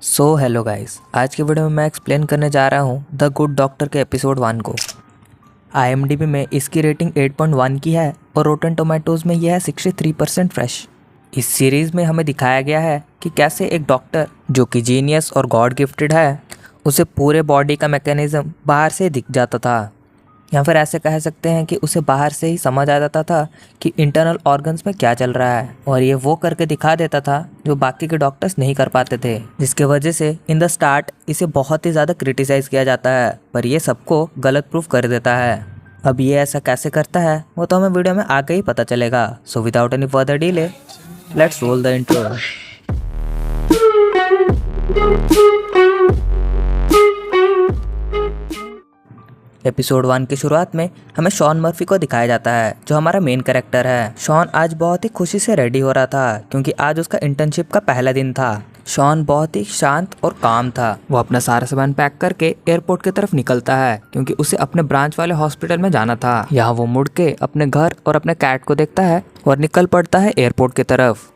Hello guys, आज के video में मैं एक्सप्लेन करने जा रहा हूँ द गुड डॉक्टर के एपिसोड 1 को। IMDb में इसकी रेटिंग 8.1 की है और रोटन टोमेटोज़ में यह है 63% फ्रेश। इस सीरीज़ में हमें दिखाया गया है कि कैसे एक डॉक्टर जो कि जीनियस और गॉड गिफ्टेड है, उसे पूरे बॉडी का मैकेनिज़्म बाहर से दिख जाता था, या फिर ऐसे कह सकते हैं कि उसे बाहर से ही समझ आ जाता था कि इंटरनल ऑर्गन्स में क्या चल रहा है, और ये वो करके दिखा देता था जो बाकी के डॉक्टर्स नहीं कर पाते थे, जिसके वजह से इन द स्टार्ट इसे बहुत ही ज़्यादा क्रिटिसाइज़ किया जाता है, पर ये सबको गलत प्रूफ कर देता है। अब ये ऐसा कैसे करता है वो तो हमें वीडियो में आगे ही पता चलेगा। So without any further delay, let's roll the intro. Episode 1 की शुरुआत में हमें शॉन मर्फी को दिखाया जाता है, जो हमारा मेन कैरेक्टर है। शॉन आज बहुत ही खुशी से रेडी हो रहा था क्योंकि आज उसका इंटर्नशिप का पहला दिन था। शॉन बहुत ही शांत और काम था। वो अपना सारा सामान पैक करके एयरपोर्ट की तरफ निकलता है क्योंकि उसे अपने ब्रांच वाले हॉस्पिटल में जाना था। यहाँ वो मुड़ के अपने घर और अपने कैट को देखता है और निकल पड़ता है एयरपोर्ट की तरफ।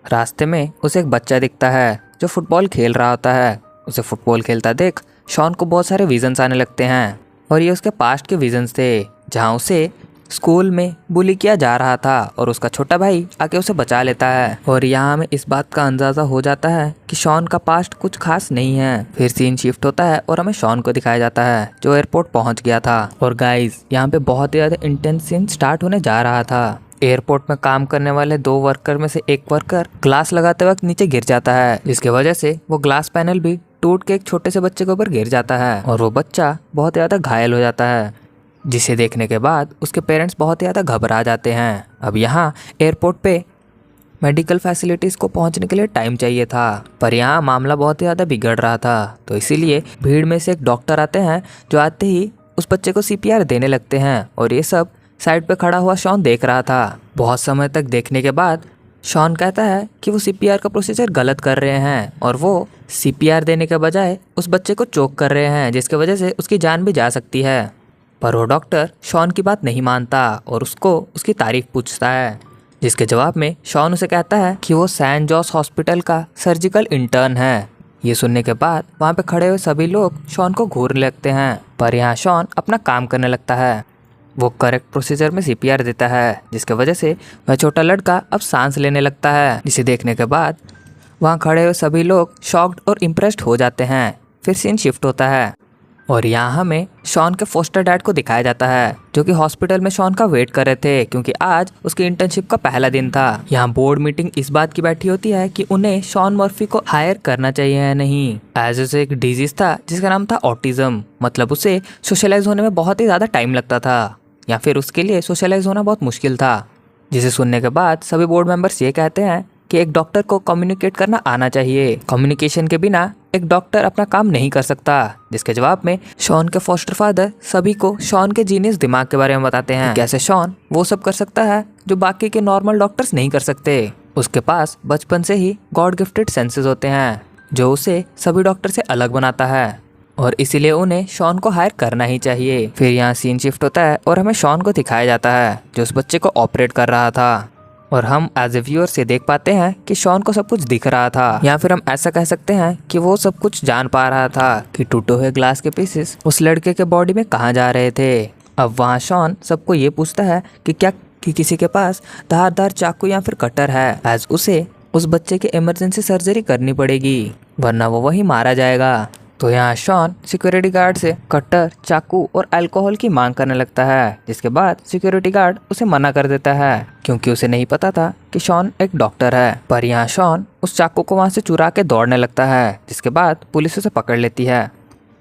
रास्ते में उसे एक बच्चा दिखता है जो फुटबॉल खेल रहा होता है। उसे फुटबॉल खेलता देख शॉन को बहुत सारे विजन्स आने लगते हैं, और ये उसके पास्ट के विजन्स थे जहाँ उसे स्कूल में बुली किया जा रहा था और उसका छोटा भाई आके उसे बचा लेता है। और यहाँ हमें इस बात का अंदाज़ा हो जाता है कि शॉन का पास्ट कुछ खास नहीं है। फिर सीन शिफ्ट होता है और हमें शॉन को दिखाया जाता है जो एयरपोर्ट पहुँच गया था। और गाइज, यहाँ पे बहुत ही ज़्यादा इंटेंस सीन स्टार्ट होने जा रहा था। एयरपोर्ट में काम करने वाले 2 वर्कर में से एक वर्कर ग्लास लगाते वक्त नीचे गिर जाता है, जिसकी वजह से वो ग्लास पैनल भी टूट के एक छोटे से बच्चे के ऊपर गिर जाता है और वो बच्चा बहुत ज़्यादा घायल हो जाता है, जिसे देखने के बाद उसके पेरेंट्स बहुत ज़्यादा घबरा जाते हैं। अब यहाँ एयरपोर्ट पे मेडिकल फैसिलिटीज़ को पहुँचने के लिए टाइम चाहिए था, पर यहाँ मामला बहुत ही ज़्यादा बिगड़ रहा था, तो इसीलिए भीड़ में से एक डॉक्टर आते हैं जो आते ही उस बच्चे को CPR देने लगते हैं। और ये सब साइड पे खड़ा हुआ शॉन देख रहा था। बहुत समय तक देखने के बाद शॉन कहता है कि वो CPR का प्रोसीजर गलत कर रहे हैं और वो CPR देने के बजाय उस बच्चे को चोक कर रहे हैं, जिसकी वजह से उसकी जान भी जा सकती है। पर वो डॉक्टर शॉन की बात नहीं मानता और उसको उसकी तारीफ पूछता है, जिसके जवाब में शॉन उसे कहता है कि वो सैन जॉस हॉस्पिटल का सर्जिकल इंटर्न है। ये सुनने के बाद वहाँ पे खड़े हुए सभी लोग शॉन को घूरने लगते हैं, पर यहाँ शॉन अपना काम करने लगता है। वो करेक्ट प्रोसीजर में CPR देता है, जिसके वजह से वह छोटा लड़का अब सांस लेने लगता है, जिसे देखने के बाद वहाँ खड़े हुए सभी लोग शॉक्ड और इम्प्रेस्ड हो जाते हैं। फिर सीन शिफ्ट होता है और यहाँ हमें शॉन के फोस्टर डैड को दिखाया जाता है, जो कि हॉस्पिटल में शॉन का वेट कर रहे थे क्योंकि आज उसकी इंटर्नशिप का पहला दिन था। यहाँ बोर्ड मीटिंग इस बात की बैठी होती है कि उन्हें शॉन मर्फी को हायर करना चाहिए या नहीं, एज उसे एक डिजीज था जिसका नाम था ऑटिज्म। मतलब उसे सोशलाइज होने में बहुत ही ज़्यादा टाइम लगता था, या फिर उसके लिए सोशलाइज होना बहुत मुश्किल था। जिसे सुनने के बाद सभी बोर्ड मेंबर्स ये कहते हैं कि एक डॉक्टर को कम्युनिकेट करना आना चाहिए, कम्युनिकेशन के बिना एक डॉक्टर अपना काम नहीं कर सकता। जिसके जवाब में शॉन के फॉस्टर फादर सभी को शॉन के जीनियस दिमाग के बारे में बताते हैं, कैसे शॉन वो सब कर सकता है जो बाकी के नॉर्मल डॉक्टर्स नहीं कर सकते। उसके पास बचपन से ही गॉड गिफ्टेड सेंसेस होते हैं जो उसे सभी डॉक्टर से अलग बनाता है, और इसीलिए उन्हें शॉन को हायर करना ही चाहिए। फिर यहाँ सीन शिफ्ट होता है और हमें शॉन को दिखाया जाता है जो उस बच्चे को ऑपरेट कर रहा था, और हम एज ए व्यूअर से देख पाते हैं कि शॉन को सब कुछ दिख रहा था, या फिर हम ऐसा कह सकते हैं कि वो सब कुछ जान पा रहा था कि टूटे हुए ग्लास के पीसेस उस लड़के के बॉडी में कहाँ जा रहे थे। अब वहाँ शॉन सबको ये पूछता है कि क्या कि किसी के पास धारदार चाकू या फिर कटर है, एज उसे उस बच्चे की इमरजेंसी सर्जरी करनी पड़ेगी वरना वो वहीं मारा जाएगा। तो यहाँ शॉन सिक्योरिटी गार्ड से कट्टर, चाकू और अल्कोहल की मांग करने लगता है, जिसके बाद सिक्योरिटी गार्ड उसे मना कर देता है क्योंकि उसे नहीं पता था कि शॉन एक डॉक्टर है। पर यहाँ शॉन उस चाकू को वहाँ से चुरा के दौड़ने लगता है, जिसके बाद पुलिस उसे पकड़ लेती है।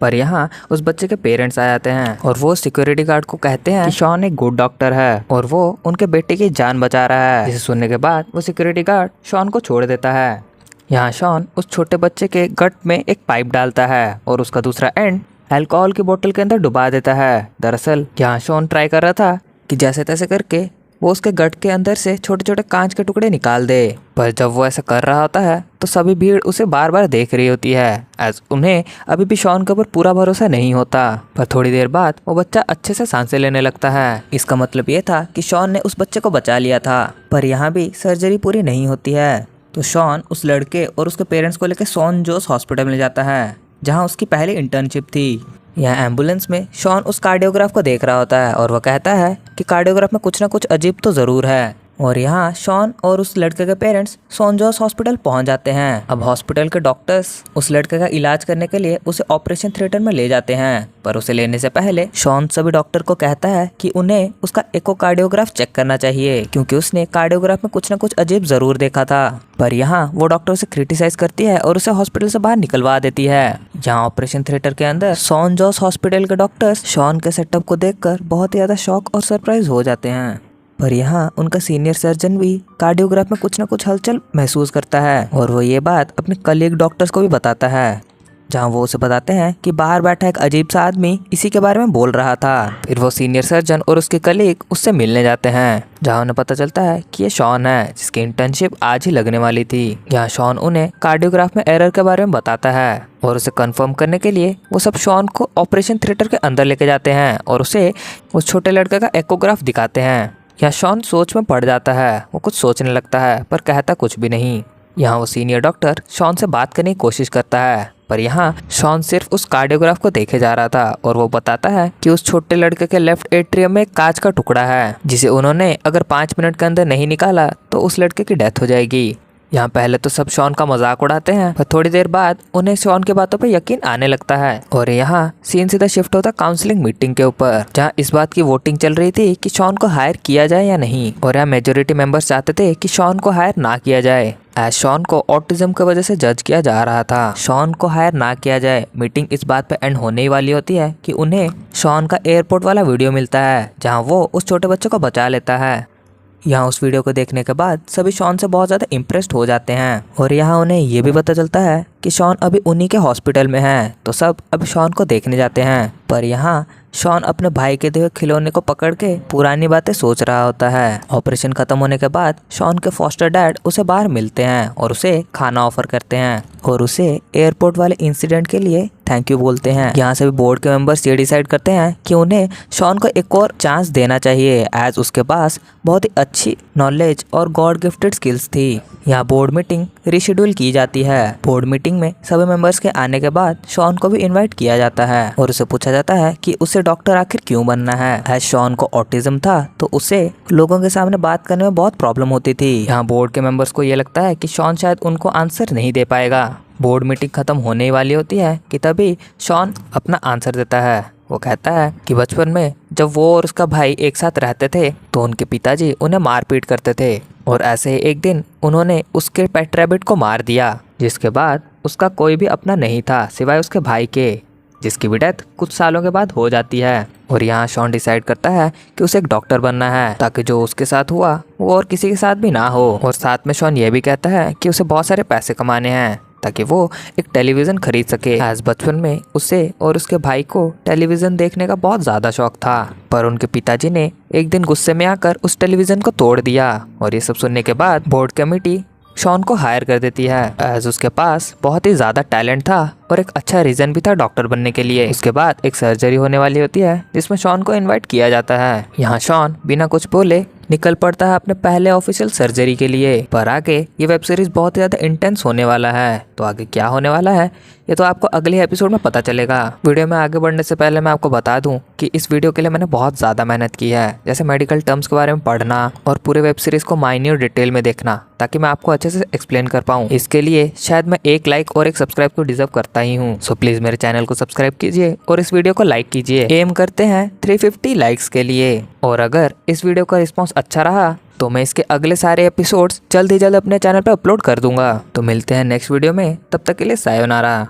पर यहाँ उस बच्चे के पेरेंट्स आ जाते हैं और वो सिक्योरिटी गार्ड को कहते हैं कि शॉन एक गुड डॉक्टर है और वो उनके बेटे की जान बचा रहा है। जिसे सुनने के बाद वो सिक्योरिटी गार्ड शॉन को छोड़ देता है। यहाँ शॉन उस छोटे बच्चे के गट में एक पाइप डालता है और उसका दूसरा एंड अल्कोहल की बोतल के अंदर डुबा देता है। दरअसल यहाँ शॉन ट्राई कर रहा था कि जैसे तैसे करके वो उसके गट के अंदर से छोटे छोटे कांच के टुकड़े निकाल दे, पर जब वो ऐसा कर रहा होता है तो सभी भीड़ उसे बार बार देख रही होती है, एज उन्हें अभी भी शॉन के ऊपर पूरा भरोसा नहीं होता। पर थोड़ी देर बाद वो बच्चा अच्छे से सांसें लेने लगता है। इसका मतलब ये था कि शॉन ने उस बच्चे को बचा लिया था, पर यहाँ भी सर्जरी पूरी नहीं होती है। तो शॉन उस लड़के और उसके पेरेंट्स को लेकर सॉन जोस हॉस्पिटल में जाता है जहां उसकी पहली इंटर्नशिप थी। यहाँ एम्बुलेंस में शॉन उस कार्डियोग्राफ को देख रहा होता है और वह कहता है कि कार्डियोग्राफ में कुछ ना कुछ अजीब तो ज़रूर है। और यहाँ शॉन और उस लड़के के पेरेंट्स सॉन जोस हॉस्पिटल पहुंच जाते हैं। अब हॉस्पिटल के डॉक्टर्स उस लड़के का इलाज करने के लिए उसे ऑपरेशन थिएटर में ले जाते हैं, पर उसे लेने से पहले शॉन सभी डॉक्टर को कहता है कि उन्हें उसका इकोकार्डियोग्राफ चेक करना चाहिए क्योंकि उसने कार्डियोग्राफ में कुछ ना कुछ अजीब जरूर देखा था। पर यहाँ वो डॉक्टर उसे क्रिटिसाइज करती है और उसे हॉस्पिटल से बाहर निकलवा देती है। यहाँ ऑपरेशन थिएटर के अंदर सॉन जोस हॉस्पिटल के डॉक्टर्स शॉन के सेटअप को देखकर बहुत ही ज्यादा शॉक और सरप्राइज हो जाते हैं। पर यहाँ उनका सीनियर सर्जन भी कार्डियोग्राफ में कुछ ना कुछ हलचल महसूस करता है और वो ये बात अपने कलीग डॉक्टर्स को भी बताता है, जहाँ वो उसे बताते हैं कि बाहर बैठा एक अजीब सा आदमी इसी के बारे में बोल रहा था। फिर वो सीनियर सर्जन और उसके कलीग उससे मिलने जाते हैं, जहाँ उन्हें पता चलता है कि ये शॉन है जिसकी इंटर्नशिप आज ही लगने वाली थी। यहाँ शॉन उन्हें कार्डियोग्राफ में एरर के बारे में बताता है और उसे कंफर्म करने के लिए वो सब शॉन को ऑपरेशन थिएटर के अंदर लेके जाते हैं और उसे उस छोटे लड़के का एकोग्राफ दिखाते हैं। यहाँ शॉन सोच में पड़ जाता है, वो कुछ सोचने लगता है पर कहता कुछ भी नहीं। यहाँ वो सीनियर डॉक्टर शॉन से बात करने की कोशिश करता है, पर यहाँ शॉन सिर्फ उस कार्डियोग्राफ को देखे जा रहा था और वो बताता है कि उस छोटे लड़के के लेफ्ट एट्रियम में एक कांच का टुकड़ा है जिसे उन्होंने अगर 5 मिनट के अंदर नहीं निकाला तो उस लड़के की डेथ हो जाएगी। यहाँ पहले तो सब शॉन का मजाक उड़ाते हैं, पर थोड़ी देर बाद उन्हें शॉन की बातों पे यकीन आने लगता है और यहाँ सीन सीधा शिफ्ट होता काउंसलिंग मीटिंग के ऊपर, जहाँ इस बात की वोटिंग चल रही थी कि शॉन को हायर किया जाए या नहीं। और यहाँ मेजोरिटी मेंबर्स चाहते थे कि शॉन को हायर ना किया जाए, एज शॉन को ऑटिज्म की वजह से जज किया जा रहा था। शॉन को हायर ना किया जाए। मीटिंग इस बात पे एंड होने ही वाली होती है कि उन्हें शॉन का एयरपोर्ट वाला वीडियो मिलता है जहाँ वो उस छोटे बच्चे को बचा लेता है। यहाँ उस वीडियो को देखने के बाद सभी शॉन से बहुत ज़्यादा इम्प्रेस्ड हो जाते हैं और यहाँ उन्हें ये भी पता चलता है कि शॉन अभी उन्हीं के हॉस्पिटल में है, तो सब अभी शॉन को देखने जाते हैं। पर यहाँ शॉन अपने भाई के दिए खिलौने को पकड़ के पुरानी बातें सोच रहा होता है। ऑपरेशन खत्म होने के बाद शॉन के फॉस्टर डैड उसे बाहर मिलते हैं और उसे खाना ऑफर करते हैं और उसे एयरपोर्ट वाले इंसिडेंट के लिए थैंक यू बोलते हैं। यहाँ से भी बोर्ड के मेंबर्स ये डिसाइड करते हैं कि उन्हें शॉन को एक और चांस देना चाहिए, एज उसके पास बहुत ही अच्छी नॉलेज और गॉड गिफ्टेड स्किल्स थी। यहाँ बोर्ड मीटिंग रिशेड्यूल की जाती है। बोर्ड मीटिंग में सभी मेंबर्स के आने के बाद शॉन को भी इनवाइट किया जाता है और उसे पूछा जाता है कि उसे डॉक्टर आखिर क्यों बनना है। एज शॉन को ऑटिज्म था तो उसे लोगों के सामने बात करने में बहुत प्रॉब्लम होती थी। यहाँ बोर्ड के मेंबर्स को ये लगता है कि शॉन शायद उनको आंसर नहीं दे पाएगा। बोर्ड मीटिंग खत्म होने वाली होती है कि तभी शॉन अपना आंसर देता है। वो कहता है कि बचपन में जब वो और उसका भाई एक साथ रहते थे तो उनके पिताजी उन्हें मारपीट करते थे और ऐसे ही एक दिन उन्होंने उसके पेट रैबिट को मार दिया, जिसके बाद उसका कोई भी अपना नहीं था सिवाय उसके भाई के, जिसकी भी डेथ कुछ सालों के बाद हो जाती है। और यहाँ शॉन डिसाइड करता है कि उसे एक डॉक्टर बनना है ताकि जो उसके साथ हुआ वो और किसी के साथ भी ना हो। और साथ में शॉन ये भी कहता है कि उसे बहुत सारे पैसे कमाने हैं ताकि वो एक टेलीविज़न खरीद सके। एज बचपन में उसे और उसके भाई को टेलीविज़न देखने का बहुत ज़्यादा शौक था, पर उनके पिताजी ने एक दिन गुस्से में आकर उस टेलीविज़न को तोड़ दिया। और ये सब सुनने के बाद बोर्ड कमेटी शॉन को हायर कर देती है, एज उसके पास बहुत ही ज़्यादा टैलेंट था और एक अच्छा रीज़न भी था डॉक्टर बनने के लिए। उसके बाद एक सर्जरी होने वाली होती है जिसमें शॉन को इनवाइट किया जाता है। यहाँ शॉन बिना कुछ बोले निकल पड़ता है अपने पहले ऑफिशियल सर्जरी के लिए। पर आगे ये वेब सीरीज बहुत ही ज़्यादा इंटेंस होने वाला है, तो आगे क्या होने वाला है ये तो आपको अगले एपिसोड में पता चलेगा। वीडियो में आगे बढ़ने से पहले मैं आपको बता दूं कि इस वीडियो के लिए मैंने बहुत ज़्यादा मेहनत की है, जैसे मेडिकल टर्म्स के बारे में पढ़ना और पूरे वेब सीरीज को माइन्यूट डिटेल में देखना, ताकि मैं आपको अच्छे से एक्सप्लेन कर पाऊँ। इसके लिए शायद मैं एक लाइक और एक सब्सक्राइब को डिजर्व करता ही हूँ। सो प्लीज़ मेरे चैनल को सब्सक्राइब कीजिए और इस वीडियो को लाइक कीजिए। एम करते हैं 350 लाइक्स के लिए। और अगर इस वीडियो का रिस्पॉन्स अच्छा रहा तो मैं इसके अगले सारे एपिसोड्स जल्द ही जल्द अपने चैनल पर अपलोड कर दूंगा। तो मिलते हैं नेक्स्ट वीडियो में, तब तक के लिए सायोनारा।